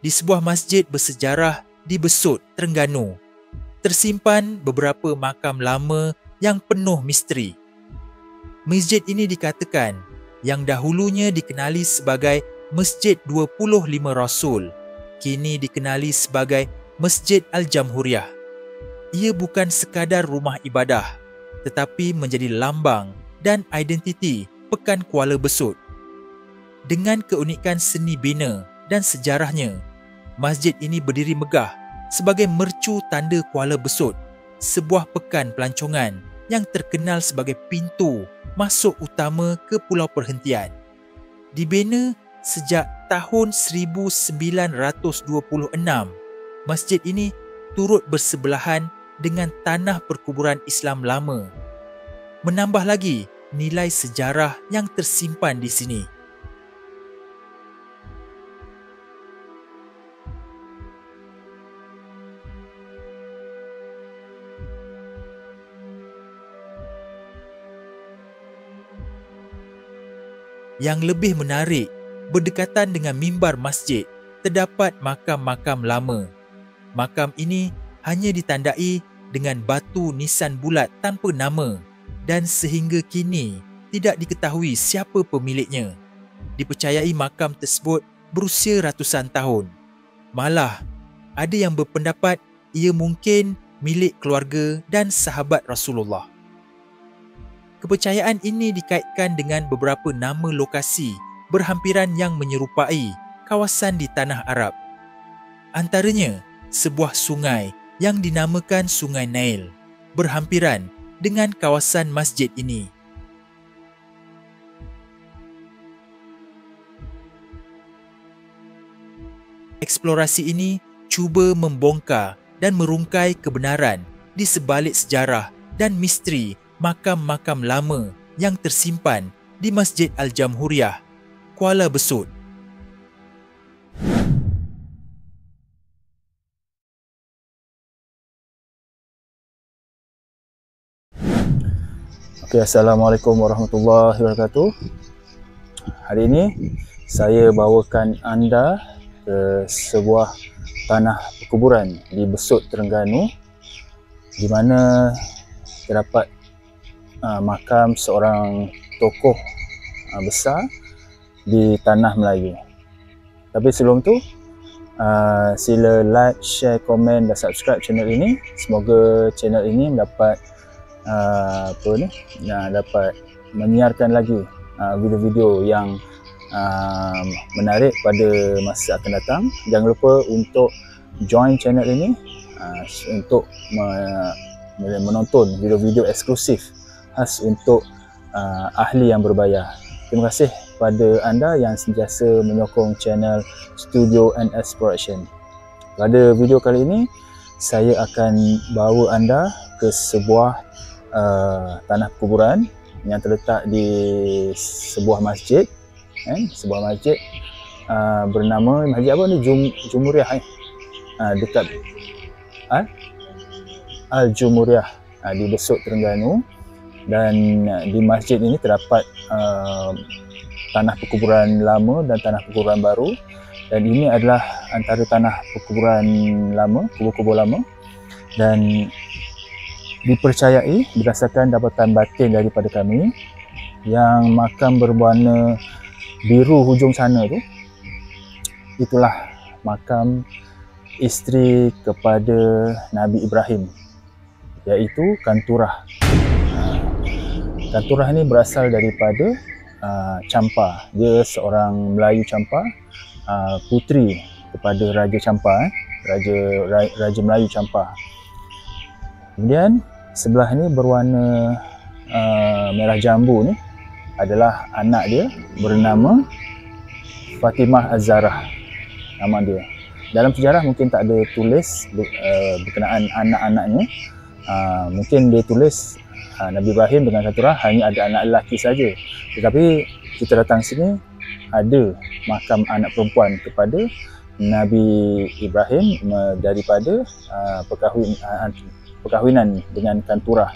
di sebuah masjid bersejarah di Besut, Terengganu, tersimpan beberapa makam lama yang penuh misteri. Masjid ini dikatakan yang dahulunya dikenali sebagai Masjid 25 Rasul, kini dikenali sebagai Masjid Al-Jamhuriyah. Ia bukan sekadar rumah ibadah, tetapi menjadi lambang dan identiti Pekan Kuala Besut. Dengan keunikan seni bina dan sejarahnya, masjid ini berdiri megah sebagai mercu tanda Kuala Besut, sebuah pekan pelancongan yang terkenal sebagai pintu masuk utama ke Pulau Perhentian. Dibina sejak tahun 1926, masjid ini turut bersebelahan dengan tanah perkuburan Islam lama. Menambah lagi nilai sejarah yang tersimpan di sini. Yang lebih menarik, berdekatan dengan mimbar masjid, terdapat makam-makam lama. Makam ini hanya ditandai dengan batu nisan bulat tanpa nama dan sehingga kini tidak diketahui siapa pemiliknya. Dipercayai makam tersebut berusia ratusan tahun. Malah, ada yang berpendapat ia mungkin milik keluarga dan sahabat Rasulullah. Kepercayaan ini dikaitkan dengan beberapa nama lokasi berhampiran yang menyerupai kawasan di tanah Arab. Antaranya, sebuah sungai yang dinamakan Sungai Nail berhampiran dengan kawasan masjid ini. Eksplorasi ini cuba membongkar dan merungkai kebenaran di sebalik sejarah dan misteri makam-makam lama yang tersimpan di Masjid Al-Jamhuriyah, Kuala Besut. Okay, Assalamualaikum warahmatullahi wabarakatuh. Hari ini saya bawakan anda ke sebuah tanah perkuburan di Besut, Terengganu, di mana terdapat makam seorang tokoh besar di tanah Melayu. Tapi sebelum tu, sila like, share, komen dan subscribe channel ini. Semoga channel ini mendapat dapat menyiarkan lagi video-video yang menarik pada masa akan datang. Jangan lupa untuk join channel ini untuk menonton video-video eksklusif khas untuk ahli yang berbayar. Terima kasih pada anda yang sentiasa menyokong channel Studio and Exploration. Pada video kali ini, saya akan bawa anda ke sebuah tanah perkuburan yang terletak di sebuah masjid, sebuah masjid bernama masjid apa ni, Jumuriah, dekat Al-Jumuriah di Besut, Terengganu. Dan di masjid ini terdapat tanah perkuburan lama dan tanah perkuburan baru, dan ini adalah antara tanah perkuburan lama, kubur-kubur lama, dan dipercayai berdasarkan dapatan batin daripada kami yang makam berwarna biru hujung sana tu, itulah makam isteri kepada Nabi Ibrahim, iaitu Kanturah. Kanturah ni berasal daripada Champa. Dia seorang Melayu Champa, puteri kepada Raja Champa, Raja Melayu Champa. Kemudian sebelah ni berwarna merah jambu ni adalah anak dia bernama Fatimah Az-Zarah, nama dia. Dalam sejarah mungkin tak ada tulis berkenaan anak-anaknya. Mungkin dia tulis Nabi Ibrahim dengan Kanturah hanya ada anak lelaki saja. Tetapi kita datang sini ada makam anak perempuan kepada Nabi Ibrahim daripada perkahwinan dengan Kanturah.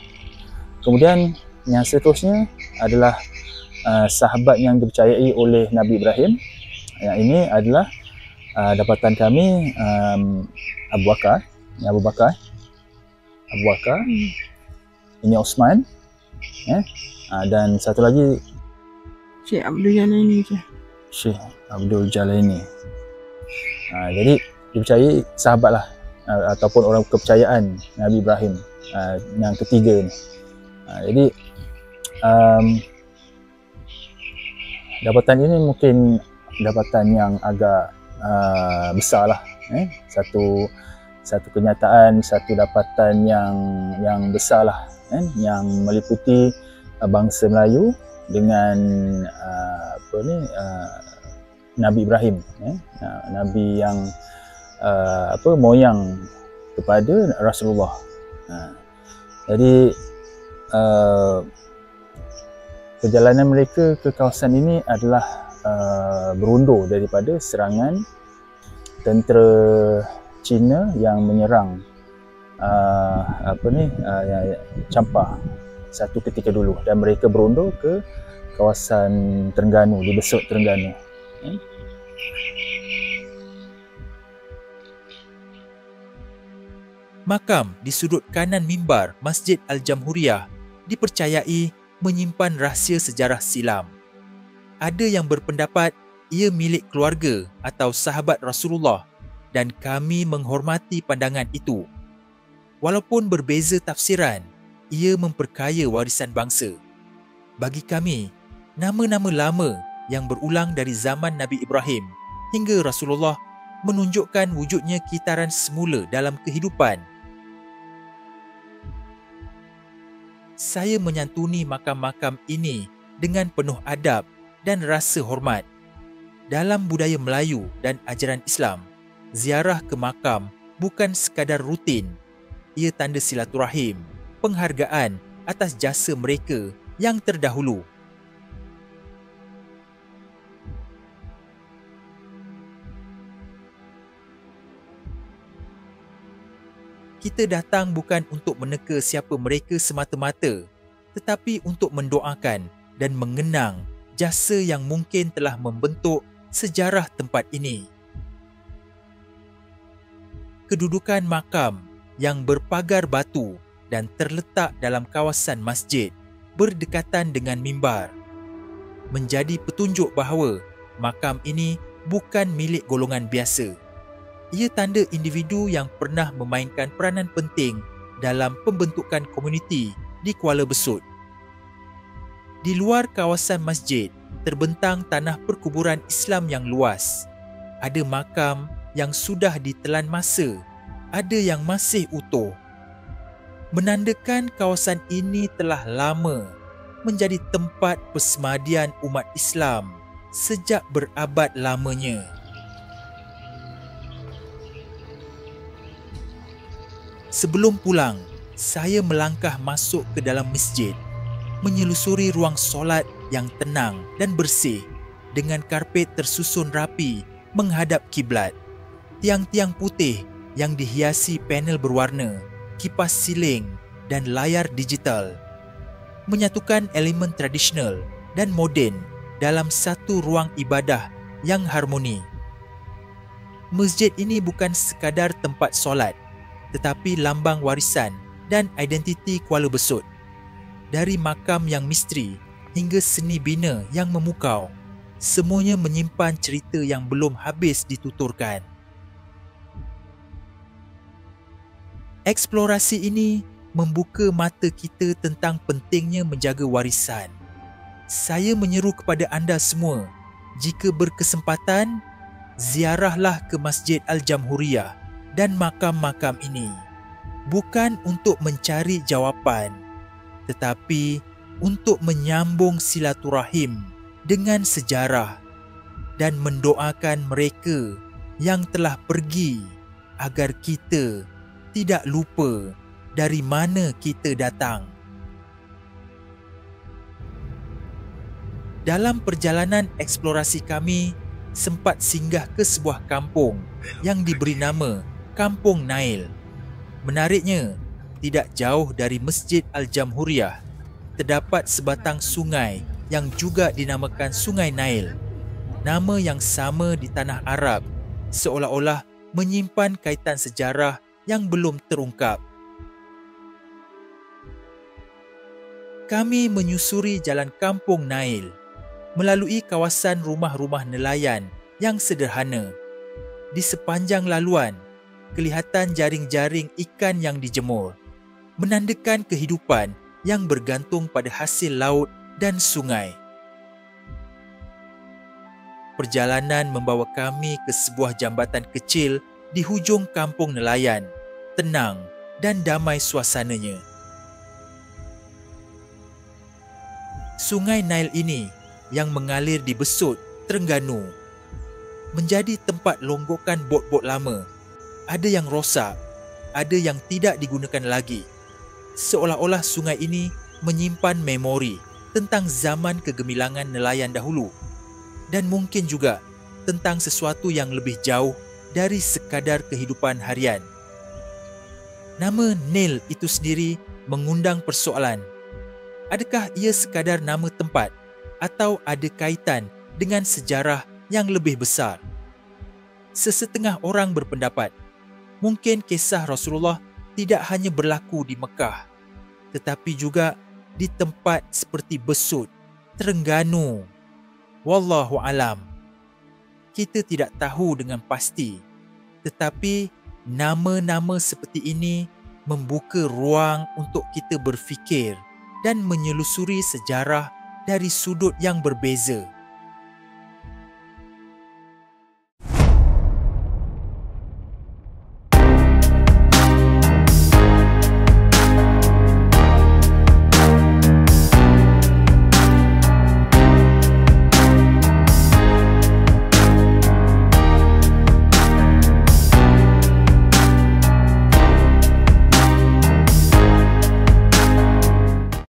Kemudian yang seterusnya adalah sahabat yang dipercayai oleh Nabi Ibrahim. Yang ini adalah dapatan kami Abu Bakar, ini Osman, dan satu lagi Syekh Abdul Jalani je. Syekh Abdul Jalani. Jadi dipercayai sahabat lah, ataupun orang kepercayaan Nabi Ibrahim yang ketiga ni. Jadi dapatan ini mungkin dapatan yang agak besar lah, satu kenyataan, satu dapatan yang besar lah, yang meliputi bangsa Melayu dengan Nabi Ibrahim, Nabi yang moyang kepada Rasulullah. Jadi perjalanan mereka ke kawasan ini adalah berundur daripada serangan tentera Cina yang menyerang Champa satu ketika dulu, dan mereka berundur ke kawasan Terengganu, di Besut Terengganu. Makam di sudut kanan mimbar Masjid Al-Jamhuriyah dipercayai menyimpan rahsia sejarah silam. Ada yang berpendapat ia milik keluarga atau sahabat Rasulullah, dan kami menghormati pandangan itu. Walaupun berbeza tafsiran, ia memperkaya warisan bangsa. Bagi kami, nama-nama lama yang berulang dari zaman Nabi Ibrahim hingga Rasulullah menunjukkan wujudnya kitaran semula dalam kehidupan. Saya menyantuni makam-makam ini dengan penuh adab dan rasa hormat. Dalam budaya Melayu dan ajaran Islam, ziarah ke makam bukan sekadar rutin. Ia tanda silaturahim, penghargaan atas jasa mereka yang terdahulu. Kita datang bukan untuk meneka siapa mereka semata-mata, tetapi untuk mendoakan dan mengenang jasa yang mungkin telah membentuk sejarah tempat ini. Kedudukan makam yang berpagar batu dan terletak dalam kawasan masjid berdekatan dengan mimbar menjadi petunjuk bahawa makam ini bukan milik golongan biasa. Ia tanda individu yang pernah memainkan peranan penting dalam pembentukan komuniti di Kuala Besut. Di luar kawasan masjid terbentang tanah perkuburan Islam yang luas. Ada makam yang sudah ditelan masa, ada yang masih utuh. Menandakan kawasan ini telah lama menjadi tempat persemadian umat Islam sejak berabad lamanya. Sebelum pulang, saya melangkah masuk ke dalam masjid, menyelusuri ruang solat yang tenang dan bersih dengan karpet tersusun rapi menghadap kiblat. Tiang-tiang putih yang dihiasi panel berwarna, kipas siling dan layar digital menyatukan elemen tradisional dan moden dalam satu ruang ibadah yang harmoni. Masjid ini bukan sekadar tempat solat, tetapi lambang warisan dan identiti Kuala Besut. Dari makam yang misteri hingga seni bina yang memukau, semuanya menyimpan cerita yang belum habis dituturkan. Eksplorasi ini membuka mata kita tentang pentingnya menjaga warisan. Saya menyeru kepada anda semua, jika berkesempatan, ziarahlah ke Masjid Al-Jamhuriyah dan makam-makam ini, bukan untuk mencari jawapan, tetapi untuk menyambung silaturahim dengan sejarah dan mendoakan mereka yang telah pergi agar kita tidak lupa dari mana kita datang. Dalam perjalanan eksplorasi kami, sempat singgah ke sebuah kampung yang diberi nama Kampung Nail. Menariknya, tidak jauh dari Masjid Al-Jamhuriyah, terdapat sebatang sungai yang juga dinamakan Sungai Nail, nama yang sama di tanah Arab seolah-olah menyimpan kaitan sejarah yang belum terungkap. Kami menyusuri jalan kampung Nail, melalui kawasan rumah-rumah nelayan yang sederhana. Di sepanjang laluan, kelihatan jaring-jaring ikan yang dijemur, menandakan kehidupan yang bergantung pada hasil laut dan sungai. Perjalanan membawa kami ke sebuah jambatan kecil di hujung kampung nelayan, tenang dan damai suasananya. Sungai Nail ini yang mengalir di Besut, Terengganu, menjadi tempat longgokan bot-bot lama. Ada yang rosak, ada yang tidak digunakan lagi. Seolah-olah sungai ini menyimpan memori tentang zaman kegemilangan nelayan dahulu, dan mungkin juga tentang sesuatu yang lebih jauh dari sekadar kehidupan harian. Nama Nail itu sendiri mengundang persoalan. Adakah ia sekadar nama tempat atau ada kaitan dengan sejarah yang lebih besar? Sesetengah orang berpendapat, mungkin kisah Rasulullah tidak hanya berlaku di Mekah, tetapi juga di tempat seperti Besut, Terengganu. Wallahu alam. Kita tidak tahu dengan pasti, tetapi nama-nama seperti ini membuka ruang untuk kita berfikir dan menyelusuri sejarah dari sudut yang berbeza.